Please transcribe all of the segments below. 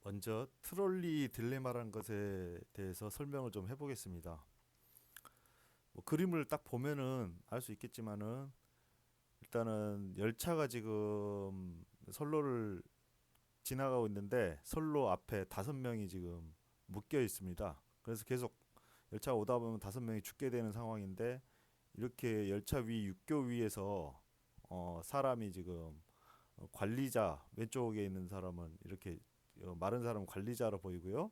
먼저 트롤리 딜레마라는 것에 대해서 설명을 좀 해보겠습니다. 뭐 그림을 딱 보면은 알 수 있겠지만은 일단은 열차가 지금 선로를 지나가고 있는데 선로 앞에 5명이 지금 묶여 있습니다. 그래서 계속 열차가 오다 보면 5명이 죽게 되는 상황인데 이렇게 열차 위 육교 위에서 사람이 지금 관리자 왼쪽에 있는 사람은 이렇게 마른 사람은 관리자로 보이고요.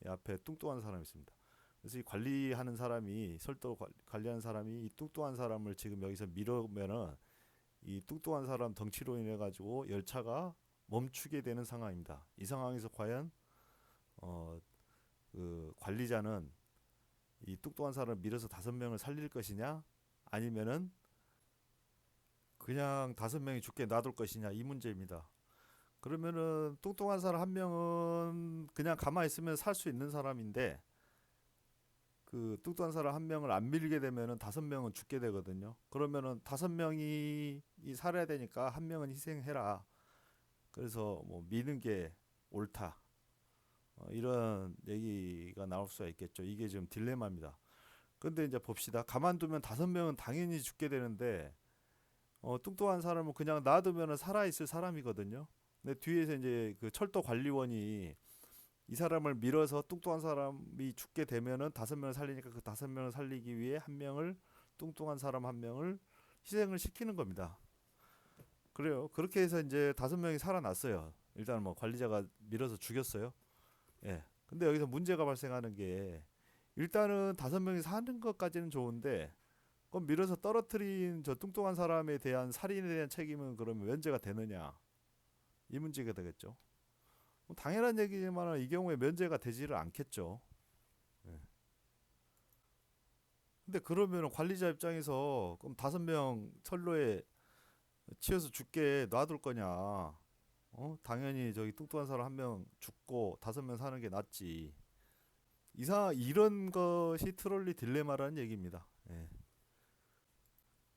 이 앞에 뚱뚱한 사람이 있습니다. 그래서 이 관리하는 사람이 설도 관리하는 사람이 이 뚱뚱한 사람을 지금 여기서 밀으면은 이 뚱뚱한 사람 덩치로 인해 가지고 열차가 멈추게 되는 상황입니다. 이 상황에서 과연 어, 그 관리자는 이 뚱뚱한 사람을 밀어서 5명을 살릴 것이냐 아니면은 그냥 5명이 죽게 놔둘 것이냐 이 문제입니다. 그러면은 뚱뚱한 사람 한 명은 그냥 가만히 있으면 살 수 있는 사람인데 그 뚱뚱한 사람 한 명을 안 밀게 되면은 5명은 죽게 되거든요. 그러면은 5명이 살아야 되니까 한 명은 희생해라. 그래서 뭐 미는 게 옳다. 이런 얘기가 나올 수가 있겠죠. 이게 지금 딜레마입니다. 근데 이제 봅시다. 가만두면 5명은 당연히 죽게 되는데 뚱뚱한 사람은 그냥 놔두면 살아있을 사람이거든요. 근데 뒤에서 이제 그 철도 관리원이 이 사람을 밀어서 뚱뚱한 사람이 죽게 되면은 5명을 살리니까 그 5명을 살리기 위해 한 명을 뚱뚱한 사람 한 명을 희생을 시키는 겁니다. 그래요. 그렇게 해서 이제 5명이 살아났어요. 일단 뭐 관리자가 밀어서 죽였어요. 예. 근데 여기서 문제가 발생하는 게 일단은 5명이 사는 것까지는 좋은데 그럼 밀어서 떨어뜨린 저 뚱뚱한 사람에 대한 살인에 대한 책임은 그러면 면제가 되느냐? 이 문제가 되겠죠. 뭐 당연한 얘기지만 이 경우에 면제가 되지를 않겠죠. 예. 근데 그러면 관리자 입장에서 그럼 5명 철로에 치여서 죽게 놔둘 거냐? 당연히 저기 뚱뚱한 사람 한 명 죽고 5명 사는 게 낫지. 이런 것이 트롤리 딜레마라는 얘기입니다. 예.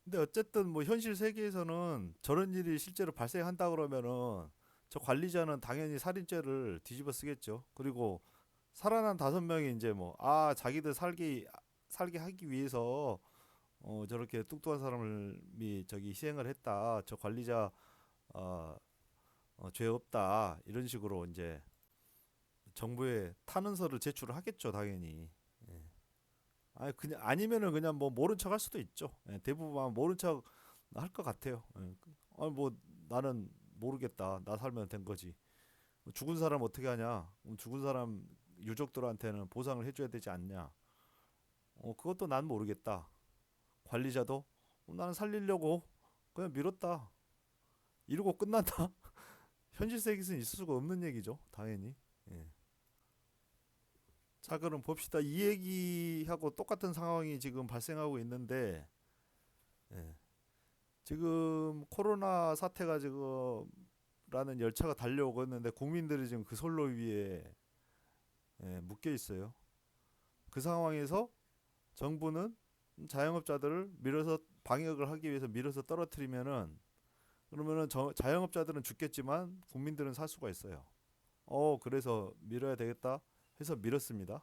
근데 어쨌든 뭐 현실 세계에서는 저런 일이 실제로 발생한다 그러면은 저 관리자는 당연히 살인죄를 뒤집어 쓰겠죠. 그리고 살아난 5명이 이제 뭐 자기들 살게 하기 위해서 저렇게 뚱뚱한 사람을 저기 희생을 했다. 저 관리자 어, 죄 없다. 이런 식으로 이제 정부에 탄원서를 제출을 하겠죠, 당연히. 그냥 아니면은 그냥 뭐 모른 척 할 수도 있죠. 예, 대부분 아마 모른 척 할 것 같아요. 예. 뭐 나는 모르겠다. 나 살면 된 거지. 뭐 죽은 사람 어떻게 하냐? 죽은 사람 유족들한테는 보상을 해줘야 되지 않냐? 그것도 난 모르겠다. 관리자도 나는 살리려고 그냥 밀었다. 이러고 끝난다. 현실 세계에서는 있을 수가 없는 얘기죠. 당연히. 예. 자, 그럼 봅시다. 이 얘기하고 똑같은 상황이 지금 발생하고 있는데, 예. 지금 코로나 사태가 지금 라는 열차가 달려오고 있는데 국민들이 지금 그 선로 위에 묶여 있어요. 그 상황에서 정부는 자영업자들을 밀어서 방역을 하기 위해서 밀어서 떨어뜨리면은 그러면은 자영업자들은 죽겠지만 국민들은 살 수가 있어요. 그래서 밀어야 되겠다 해서 밀었습니다.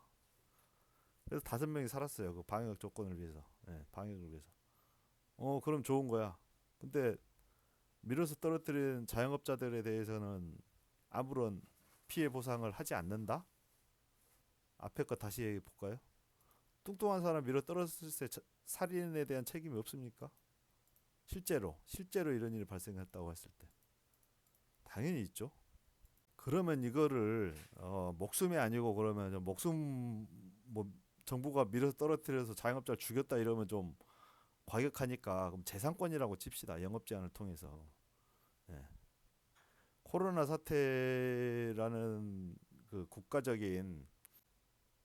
그래서 5명이 살았어요. 그 방역 조건을 위해서. 방역을 위해서. 그럼 좋은 거야. 근데 밀어서 떨어뜨린 자영업자들에 대해서는 아무런 피해 보상을 하지 않는다? 앞에 거 다시 얘기해 볼까요? 뚱뚱한 사람 밀어 떨어뜨렸을 때 살인에 대한 책임이 없습니까? 실제로 이런 일이 발생했다고 했을 때 당연히 있죠. 그러면 이거를 목숨이 아니고 그러면 목숨 뭐 정부가 밀어서 떨어뜨려서 자영업자를 죽였다 이러면 좀 과격하니까 그럼 재산권이라고 칩시다. 영업 제한을 통해서. 예. 코로나 사태라는 그 국가적인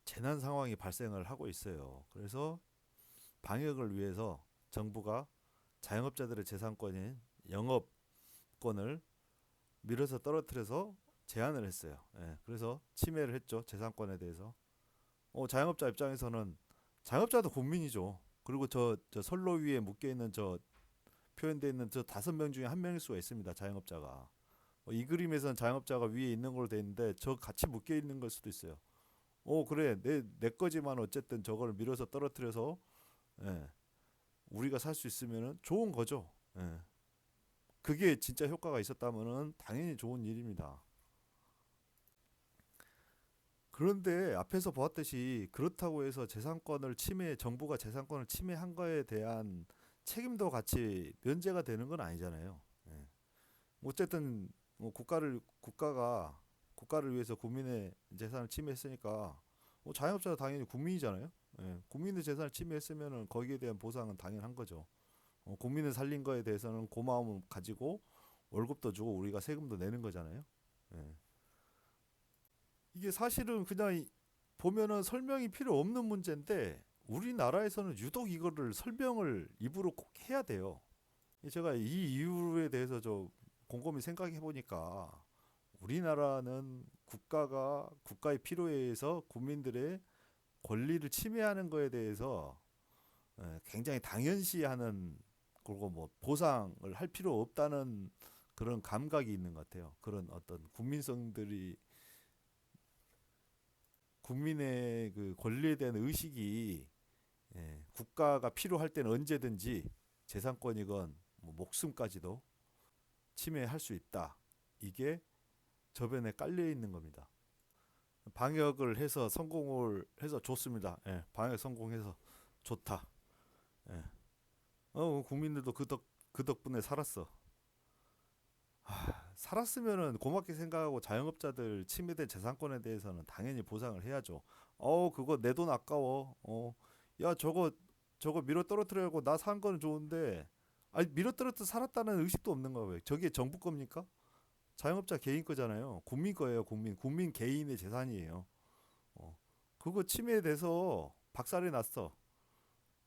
재난 상황이 발생을 하고 있어요. 그래서 방역을 위해서 정부가 자영업자들의 재산권인 영업권을 밀어서 떨어뜨려서 제한을 했어요. 그래서 침해를 했죠. 재산권에 대해서. 자영업자 입장에서는 자영업자도 국민이죠. 그리고 저 선로 위에 묶여 있는 저 표현되어 있는 저 5명 중에 한 명일 수가 있습니다. 자영업자가. 이 그림에서는 자영업자가 위에 있는 걸로 돼 있는데 저 같이 묶여 있는 걸 수도 있어요. 그래 내 거지만 어쨌든 저걸 밀어서 떨어뜨려서 예, 우리가 살 수 있으면은 좋은 거죠. 예. 그게 진짜 효과가 있었다면은 당연히 좋은 일입니다. 그런데 앞에서 보았듯이 그렇다고 해서 정부가 재산권을 침해한 거에 대한 책임도 같이 면제가 되는 건 아니잖아요. 예. 어쨌든 국가를 위해서 국민의 재산을 침해했으니까 자영업자도 당연히 국민이잖아요. 예. 국민의 재산을 침해했으면은 거기에 대한 보상은 당연한 거죠. 국민을 살린 거에 대해서는 고마움을 가지고 월급도 주고 우리가 세금도 내는 거잖아요. 예. 이게 사실은 그냥 보면은 설명이 필요 없는 문제인데 우리나라에서는 유독 이거를 설명을 입으로 꼭 해야 돼요. 제가 이 이유에 대해서 좀 곰곰이 생각해 보니까 우리나라는 국가의 필요에 의해서 국민들의 권리를 침해하는 거에 대해서 굉장히 당연시하는, 그리고 뭐 보상을 할 필요 없다는 그런 감각이 있는 것 같아요. 그런 어떤 국민의 그 권리에 대한 의식이 국가가 필요할 때는 언제든지 재산권이건 뭐 목숨까지도 침해할 수 있다. 이게 저변에 깔려 있는 겁니다. 방역을 해서 성공을 해서 좋습니다. 예, 방역 성공해서 좋다. 예. 국민들도 그 덕분에 살았어. 살았으면은 고맙게 생각하고 자영업자들 침해된 재산권에 대해서는 당연히 보상을 해야죠. 그거 내 돈 아까워. 야, 저거 밀어 떨어뜨려고 나 산 거는 좋은데, 아니, 밀어 떨어뜨려 살았다는 의식도 없는 거야. 왜? 저게 정부 겁니까? 자영업자 개인 거잖아요. 국민 거예요. 국민 개인의 재산이에요. 어, 그거 침해돼서 박살이 났어.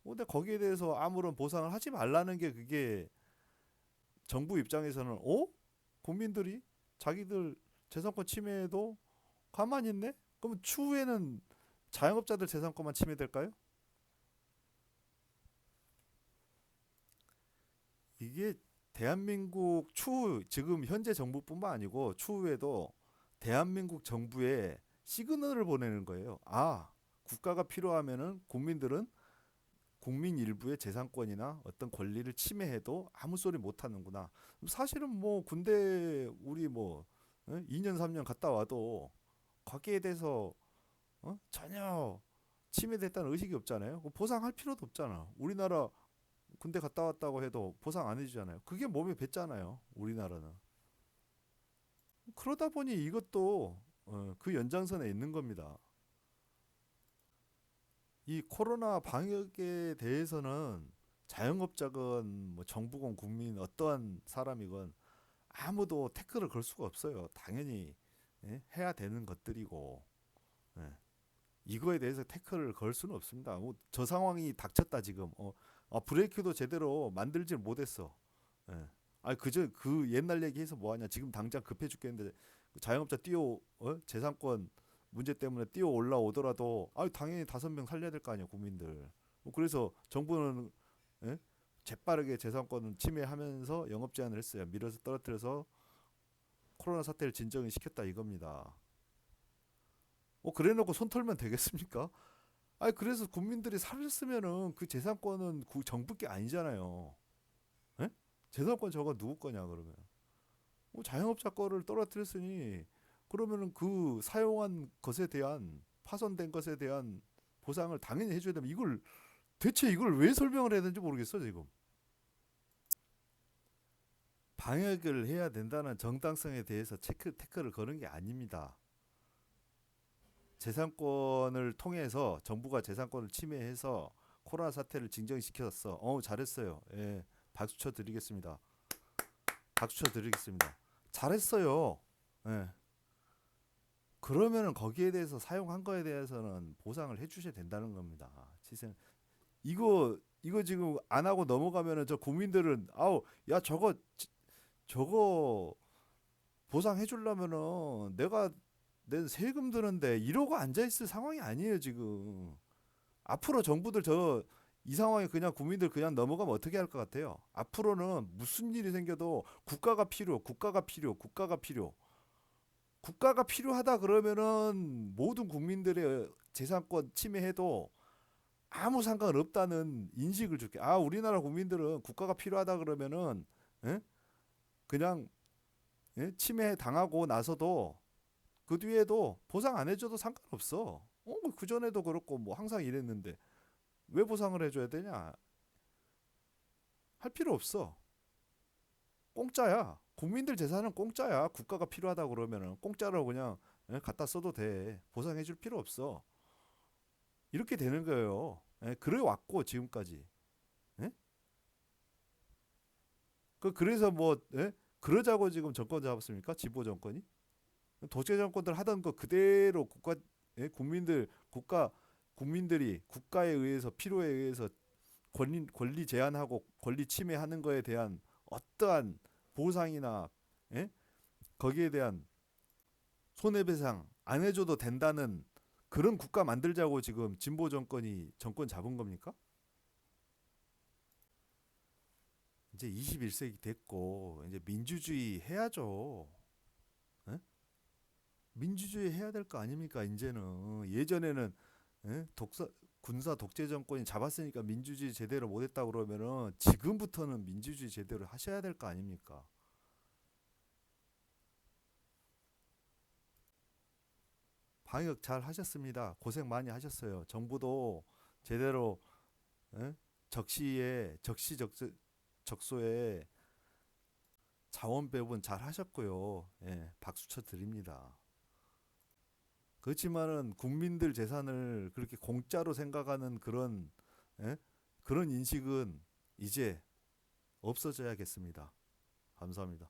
근데 거기에 대해서 아무런 보상을 하지 말라는 게, 그게 정부 입장에서는 국민들이 자기들 재산권 침해에도 가만히 있네? 그럼 추후에는 자영업자들 재산권만 침해될까요? 이게 대한민국 추후, 지금 현재 정부뿐만 아니고 추후에도 대한민국 정부에 시그널을 보내는 거예요. 국가가 필요하면은 국민 일부의 재산권이나 어떤 권리를 침해해도 아무 소리 못 하는구나. 사실은 뭐 군대 우리 2년 3년 갔다 와도 거기에 대해서 전혀 침해됐다는 의식이 없잖아요. 보상할 필요도 없잖아. 우리나라 군대 갔다 왔다고 해도 보상 안 해주잖아요. 그게 몸에 뱉잖아요. 우리나라는. 그러다 보니 이것도 그 연장선에 있는 겁니다. 이 코로나 방역에 대해서는 자영업자건 뭐 정부건 국민 어떠한 사람이건 아무도 태클을 걸 수가 없어요. 당연히 해야 되는 것들이고, 예, 이거에 대해서 태클을 걸 수는 없습니다. 저 상황이 닥쳤다 지금. 브레이크도 제대로 만들질 못했어. 예. 그저 그 옛날 얘기해서 뭐하냐. 지금 당장 급해 죽겠는데 자영업자 재산권 문제 때문에 뛰어 올라오더라도 당연히 5명 살려야 될 거 아니야 국민들. 그래서 정부는 예? 재빠르게 재산권을 침해하면서 영업 제한을 했어요. 밀어서 떨어뜨려서 코로나 사태를 진정을 시켰다 이겁니다. 그래놓고 손 털면 되겠습니까? 그래서 국민들이 살았으면은 그 재산권은 정부 게 아니잖아요. 예? 재산권 저거 누구 거냐 그러면. 자영업자 거를 떨어뜨렸으니 그러면은 그 사용한 것에 대한 파손된 것에 대한 보상을 당연히 해줘야 되면 대체 이걸 왜 설명을 해야 되는지 모르겠어 지금. 방역을 해야 된다는 정당성에 대해서 태클을 거는 게 아닙니다. 재산권을 통해서 정부가 재산권을 침해해서 코로나 사태를 진정시켰어. 잘했어요. 예, 박수 쳐 드리겠습니다. 박수 쳐 드리겠습니다. 잘했어요. 예. 그러면은 거기에 대해서 사용한 거에 대해서는 보상을 해주셔야 된다는 겁니다. 이거 지금 안 하고 넘어가면은 저 국민들은 야 저거 보상해 주려면은 내가 낸 세금 드는데 이러고 앉아 있을 상황이 아니에요 지금. 앞으로 정부들 이 상황에 그냥 국민들 그냥 넘어가면 어떻게 할 것 같아요? 앞으로는 무슨 일이 생겨도 국가가 필요, 국가가 필요, 국가가 필요. 국가가 필요하다 그러면은 모든 국민들의 재산권 침해해도 아무 상관없다는 인식을 줄게. 아, 우리나라 국민들은 국가가 필요하다 그러면은 예? 그냥 예? 침해 당하고 나서도 그 뒤에도 보상 안 해줘도 상관없어. 그 전에도 그렇고 뭐 항상 이랬는데 왜 보상을 해줘야 되냐? 할 필요 없어. 공짜야. 국민들 재산은 공짜야. 국가가 필요하다 그러면은 공짜로 그냥 예? 갖다 써도 돼. 보상해줄 필요 없어. 이렇게 되는 거예요. 예? 그래 왔고 지금까지. 예? 그래서 뭐 예? 그러자고 지금 정권 잡았습니까? 진보 정권이? 독재 정권들 하던 거 그대로 국가 예? 국민들이 국가에 의해서 필요에 의해서 권리 제한하고 권리 침해하는 거에 대한 어떠한 보상이나 예? 거기에 대한 손해배상 안 해줘도 된다는 그런 국가 만들자고 지금 진보 정권이 정권 잡은 겁니까? 이제 21세기 됐고 이제 민주주의 해야죠. 예? 민주주의 해야 될 거 아닙니까? 이제는 예전에는 예? 군사 독재 정권이 잡았으니까 민주주의 제대로 못했다 그러면은 지금부터는 민주주의 제대로 하셔야 될 거 아닙니까? 방역 잘 하셨습니다. 고생 많이 하셨어요. 정부도 제대로 예? 적소에 자원 배분 잘 하셨고요. 예, 박수 쳐 드립니다. 그렇지만은 국민들 재산을 그렇게 공짜로 생각하는 예? 그런 인식은 이제 없어져야겠습니다. 감사합니다.